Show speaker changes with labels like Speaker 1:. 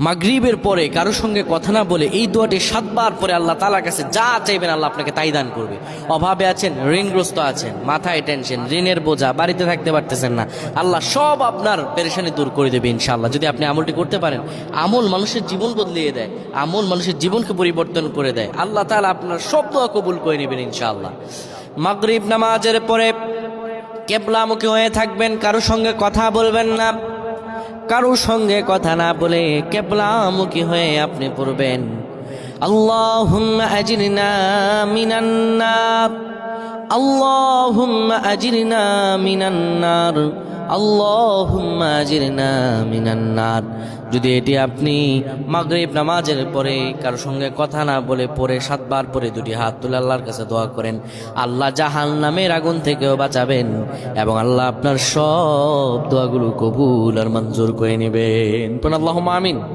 Speaker 1: মাগরিবের পরে কারো সঙ্গে কথা না বলে এই দোয়াটি 7 বার পরে আল্লাহ তাআলার কাছে যা চাইবেন আল্লাহ আপনাকে তাই দান করবে। অভাবে আছেন, ঋণগ্রস্ত আছেন, মাথায় টেনশন, ঋণের বোঝা, বাড়িতে থাকতে পারতেছেন না, আল্লাহ সব আপনার পেরেশানি দূর করে দেবে ইনশাআল্লাহ, যদি আপনি আমলটি করতে পারেন। আমল মানুষের জীবন বদলিয়ে দেয়, আমল মানুষের জীবনকে পরিবর্তন করে দেয়। আল্লাহ তাআলা আপনার সব দোয়া কবুল করে নেবেন ইনশাআল্লাহ। মাগরিব নামাজের পরে কিবলামুখী হয়ে থাকবেন, কারো সঙ্গে কথা বলবেন না, কারো সঙ্গে কথা না বলে কিবলামুখী হয়ে আপনি পড়বেন আল্লাহুম্মা আজরিনা মিনান নার, আল্লাহুম্মা আজরিনা মিনান নার, আল্লাহুম্মা আজরিনা মিনান নার। যদি এটি আপনি মাগরিব নামাজের পরে কারো সঙ্গে কথা না বলে পড়ে 7 বার পরে 2টি হাত তুলে আল্লাহর কাছে দোয়া করেন, আল্লাহ জাহান্নামের আগুন থেকেও বাঁচাবেন এবং আল্লাহ আপনার সব দোয়াগুলো কবুল আর মঞ্জুর করে নেবেন। আল্লাহুম্মা আমিন।